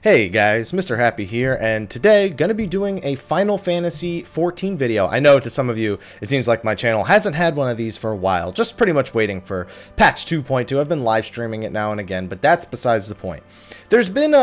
Hey guys, Mrhappy here, and today gonna be doing a Final Fantasy XIV video. I know to some of you, it seems like my channel hasn't had one of these for a while, just pretty much waiting for patch 2.2. I've been live streaming it now and again, but that's besides the point. There's been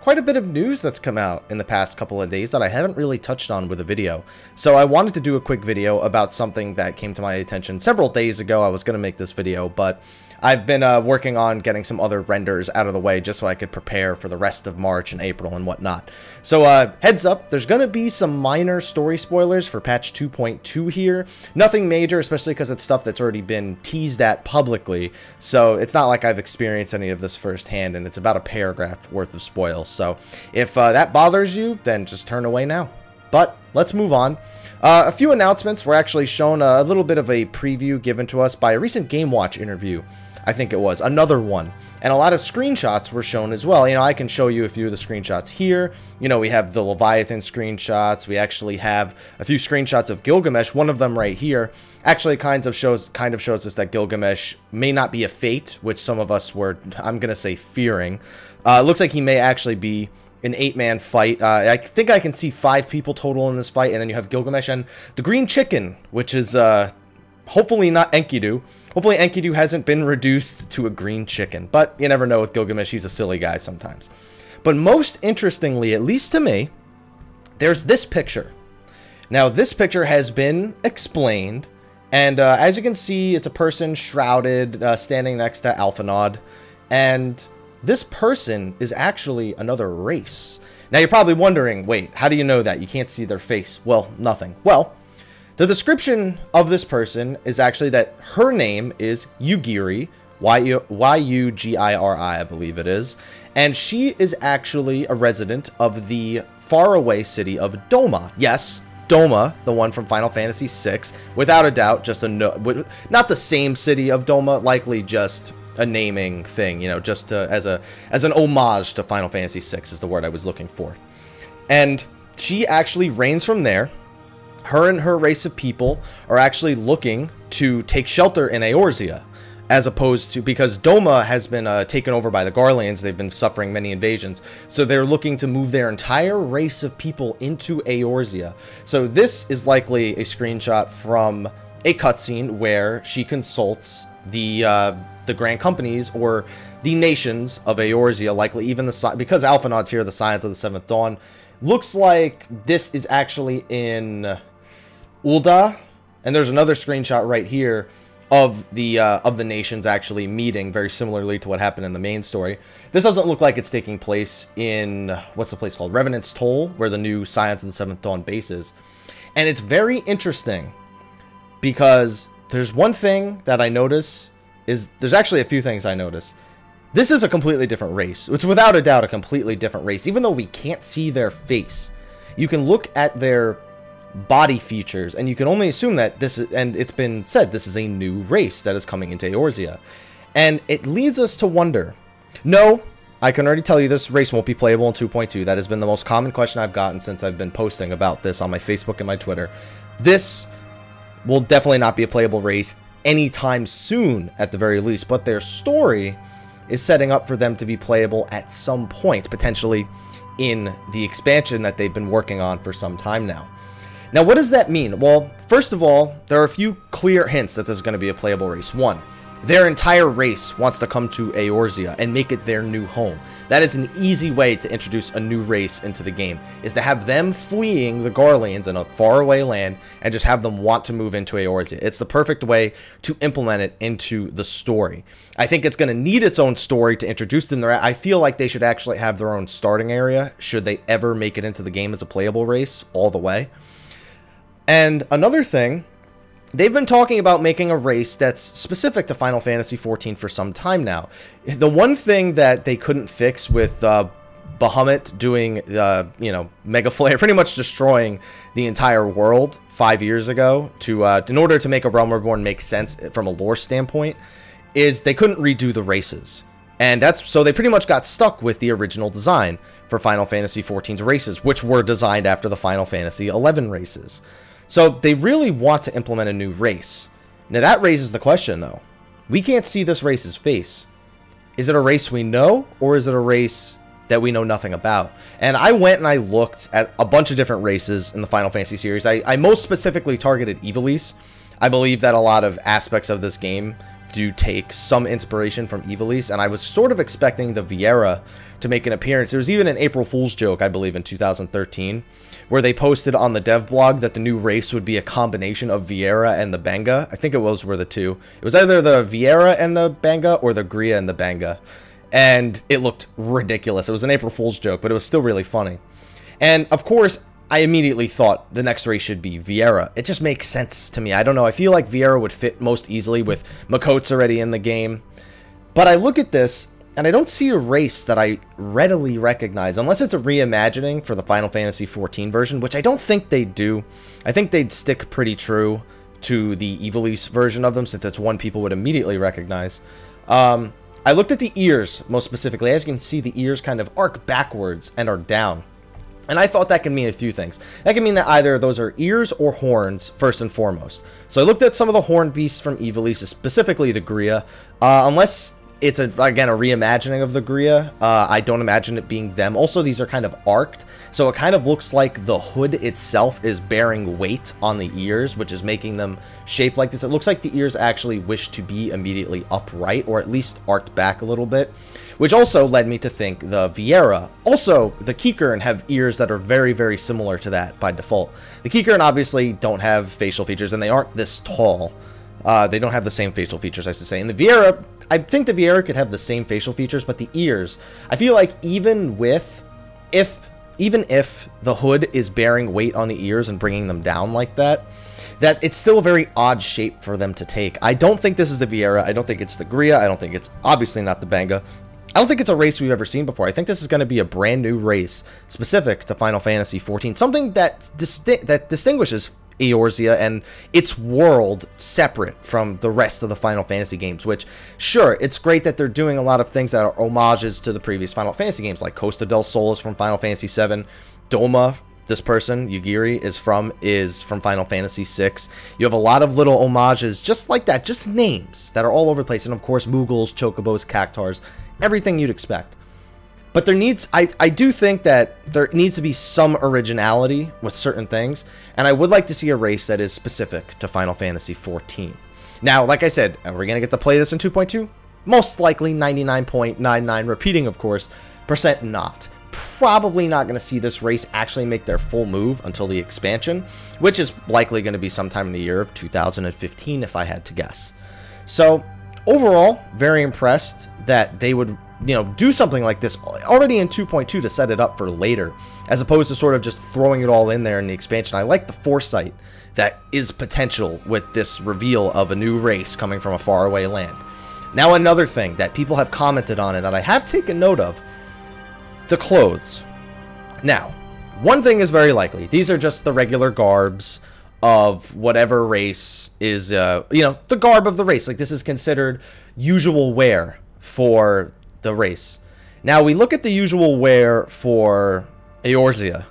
quite a bit of news that's come out in the past couple of days that I haven't really touched on with a video. So I wanted to do a quick video about something that came to my attention several days ago. I was gonna make this video, but I've been working on getting some other renders out of the way just so I could prepare for the rest of March and April and whatnot. So heads up, there's going to be some minor story spoilers for patch 2.2 here. Nothing major, especially because it's stuff that's already been teased at publicly. So it's not like I've experienced any of this firsthand, and it's about a paragraph worth of spoils. So if that bothers you, then just turn away now. But let's move on. A few announcements were actually shown, a little bit of a preview given to us by a recent Game Watch interview. I think it was another one, and a lot of screenshots were shown as well. You know, I can show you a few of the screenshots here. You know, we have the Leviathan screenshots. We actually have a few screenshots of Gilgamesh. One of them right here actually kind of shows us that Gilgamesh may not be a fate, which some of us were, I'm gonna say, fearing. It looks like he may actually be an 8-man fight. I think I can see 5 people total in this fight, and then you have Gilgamesh and the Green Chicken, which is hopefully not Enkidu. Hopefully Enkidu hasn't been reduced to a green chicken, but you never know with Gilgamesh, he's a silly guy sometimes. But most interestingly, at least to me, there's this picture. Now this picture has been explained, and as you can see, it's a person shrouded, standing next to Alphinaud, and this person is actually another race. Now you're probably wondering, wait, how do you know that? You can't see their face. Well, nothing. Well, the description of this person is actually that her name is Yugiri, Y-U-G-I-R-I, I believe it is, and she is actually a resident of the faraway city of Doma. Yes, Doma, the one from Final Fantasy VI, without a doubt, just not the same city of Doma, likely just a naming thing, you know, just as an homage to Final Fantasy VI is the word I was looking for. And she actually reigns from there. Her and her race of people are actually looking to take shelter in Eorzea, as opposed to, because Doma has been taken over by the Garleans. They've been suffering many invasions, so they're looking to move their entire race of people into Eorzea. So this is likely a screenshot from a cutscene where she consults the grand companies or the nations of Eorzea, likely even because Alphinaud's here, the Scions of the Seventh Dawn. Looks like this is actually in Ul'dah, and there's another screenshot right here of the nations actually meeting, very similarly to what happened in the main story. This doesn't look like it's taking place in, what's the place called? Revenant's Toll, where the new Scions of the Seventh Dawn base is. And it's very interesting because there's one thing that I notice is, there's actually a few things I notice. This is a completely different race. It's without a doubt a completely different race. Even though we can't see their face, you can look at their body features, and you can only assume that this is, and it's been said, this is a new race that is coming into Eorzea. And it leads us to wonder, no, I can already tell you this race won't be playable in 2.2. That has been the most common question I've gotten since I've been posting about this on my Facebook and my Twitter. This will definitely not be a playable race anytime soon, at the very least, but their story is setting up for them to be playable at some point, potentially in the expansion that they've been working on for some time now. Now, what does that mean? Well, first of all, there are a few clear hints that this is going to be a playable race. One, their entire race wants to come to Eorzea and make it their new home. That is an easy way to introduce a new race into the game, is to have them fleeing the Garleans in a faraway land and just have them want to move into Eorzea. It's the perfect way to implement it into the story. I think it's going to need its own story to introduce them there. I feel like they should actually have their own starting area should they ever make it into the game as a playable race all the way. And another thing, they've been talking about making a race that's specific to Final Fantasy XIV for some time now. The one thing that they couldn't fix with Bahamut doing, you know, Mega Flare, pretty much destroying the entire world 5 years ago, in order to make a Realm Reborn make sense from a lore standpoint, is they couldn't redo the races. And so they pretty much got stuck with the original design for Final Fantasy XIV's races, which were designed after the Final Fantasy XI races. So they really want to implement a new race. Now that raises the question, though. We can't see this race's face. Is it a race we know, or is it a race that we know nothing about. And I went and I looked at a bunch of different races in the Final Fantasy series. I most specifically targeted Ivalice. I believe that a lot of aspects of this game do take some inspiration from Ivalice, and I was sort of expecting the Viera to make an appearance. There was even an April Fool's joke, I believe, in 2013, where they posted on the dev blog that the new race would be a combination of Viera and the Benga. I think it were the two. It was either the Viera and the Benga or the Gria and the Benga. And it looked ridiculous. It was an April Fool's joke, but it was still really funny. And, of course, I immediately thought the next race should be Viera. It just makes sense to me. I don't know. I feel like Viera would fit most easily with Makote's already in the game. But I look at this, and I don't see a race that I readily recognize, unless it's a reimagining for the Final Fantasy XIV version, which I don't think they'd do. I think they'd stick pretty true to the Ivalice version of them, since it's one people would immediately recognize. I looked at the ears, most specifically. As you can see, the ears kind of arc backwards and are down. And I thought that can mean a few things. That can mean that either those are ears or horns, first and foremost. So I looked at some of the horn beasts from Ivalice, specifically the Gria. Unless it's, again, a reimagining of the Gria, I don't imagine it being them. Also, these are kind of arced, so it kind of looks like the hood itself is bearing weight on the ears, which is making them shaped like this. It looks like the ears actually wish to be immediately upright, or at least arced back a little bit, which also led me to think the Viera. Also, the Kikern have ears that are very, very similar to that by default. The Kikern obviously don't have facial features, and they aren't this tall. They don't have the same facial features, I should say. And the Viera, I think the Viera could have the same facial features, but the ears, I feel like even if the hood is bearing weight on the ears and bringing them down like that, that it's still a very odd shape for them to take. I don't think this is the Viera. I don't think it's the Gria. I don't think it's obviously not the Benga. I don't think it's a race we've ever seen before. I think this is going to be a brand new race specific to Final Fantasy XIV. Something that distinguishes Eorzea and its world separate from the rest of the Final Fantasy games, which, sure, it's great that they're doing a lot of things that are homages to the previous Final Fantasy games, like Costa del Sol is from Final Fantasy VII, Doma, this person, Yugiri, is from Final Fantasy VI. You have a lot of little homages just like that, just names that are all over the place, and of course, Moogles, Chocobos, Cactars, everything you'd expect. But there needs, I do think that there needs to be some originality with certain things, and I would like to see a race that is specific to Final Fantasy XIV. Now, like I said, are we going to get to play this in 2.2? Most likely 99.99, repeating of course, % not. Probably not going to see this race actually make their full move until the expansion, which is likely going to be sometime in the year of 2015 if I had to guess. So, overall, very impressed that they would, you know, do something like this already in 2.2 to set it up for later, as opposed to sort of just throwing it all in there in the expansion. I like the foresight that is potential with this reveal of a new race coming from a faraway land. Now, another thing that people have commented on and that I have taken note of, the clothes. Now, one thing is very likely. These are just the regular garbs of whatever race is, you know, the garb of the race. Like, this is considered usual wear for the race. Now, we look at the usual wear for Eorzea,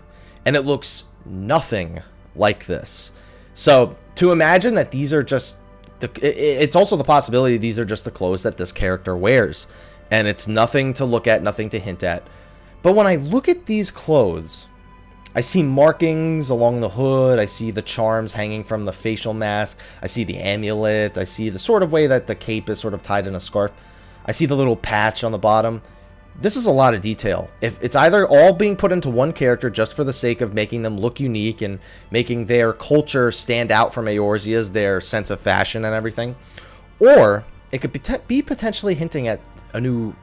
and it looks nothing like this. So, to imagine that these are just, it's also the possibility these are just the clothes that this character wears, and it's nothing to look at, nothing to hint at. But when I look at these clothes, I see markings along the hood, I see the charms hanging from the facial mask, I see the amulet, I see the sort of way that the cape is sort of tied in a scarf, I see the little patch on the bottom. This is a lot of detail. If it's either all being put into one character just for the sake of making them look unique and making their culture stand out from Eorzea's, their sense of fashion and everything, or it could be potentially hinting at a new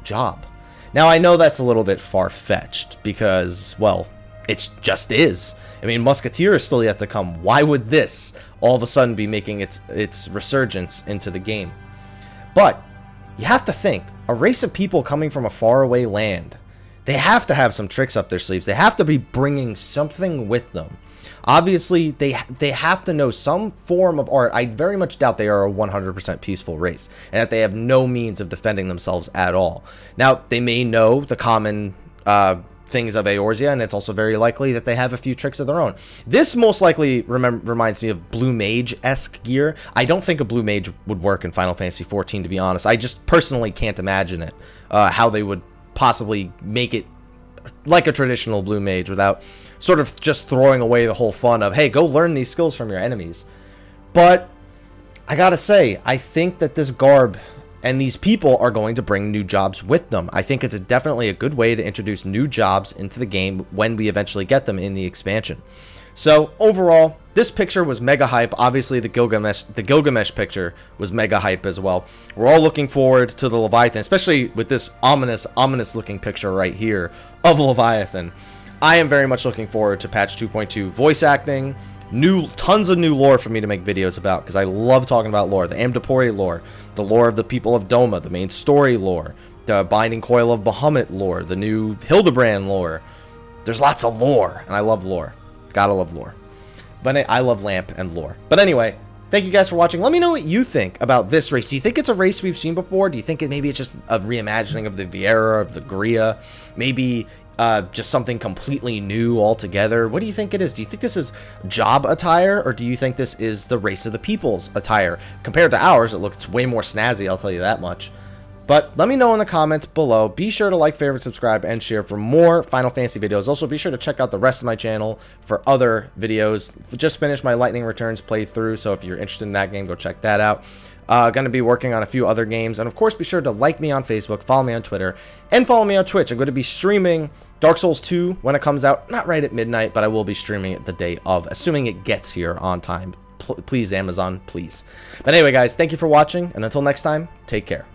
job. Now, I know that's a little bit far-fetched because, well, it just is. I mean, Musketeer is still yet to come. Why would this all of a sudden be making its resurgence into the game? But you have to think, a race of people coming from a faraway land, they have to have some tricks up their sleeves. They have to be bringing something with them. Obviously, they have to know some form of art. I very much doubt they are a 100% peaceful race, and that they have no means of defending themselves at all. Now, they may know the common things of Eorzea, and it's also very likely that they have a few tricks of their own. This most likely reminds me of Blue Mage-esque gear. I don't think a Blue Mage would work in Final Fantasy XIV, to be honest. I just personally can't imagine it, how they would possibly make it like a traditional blue mage without sort of just throwing away the whole fun of, hey, go learn these skills from your enemies. But I gotta say, I think that this garb and these people are going to bring new jobs with them. I think it's definitely a good way to introduce new jobs into the game when we eventually get them in the expansion. So overall, this picture was mega hype. Obviously, the Gilgamesh picture was mega hype as well. We're all looking forward to the Leviathan, especially with this ominous looking picture right here of Leviathan. I am very much looking forward to patch 2.2 voice acting, tons of new lore for me to make videos about, because I love talking about lore. The Amdapori lore, the lore of the people of Doma, the main story lore, the Binding Coil of Bahamut lore, the new Hildebrand lore. There's lots of lore, and I love lore. Gotta love lore. But I love Lamp and lore. But anyway, thank you guys for watching. Let me know what you think about this race. Do you think it's a race we've seen before? Do you think maybe it's just a reimagining of the Viera, of the Gria? Maybe just something completely new altogether? What do you think it is? Do you think this is job attire, or do you think this is the Race of the People's attire? Compared to ours, it looks way more snazzy, I'll tell you that much. But let me know in the comments below. Be sure to like, favorite, subscribe, and share for more Final Fantasy videos. Also, be sure to check out the rest of my channel for other videos. Just finished my Lightning Returns playthrough, so if you're interested in that game, go check that out. Going to be working on a few other games. And of course, be sure to like me on Facebook, follow me on Twitter, and follow me on Twitch. I'm going to be streaming Dark Souls 2 when it comes out. Not right at midnight, but I will be streaming it the day of, assuming it gets here on time. Please, Amazon, please. But anyway, guys, thank you for watching, and until next time, take care.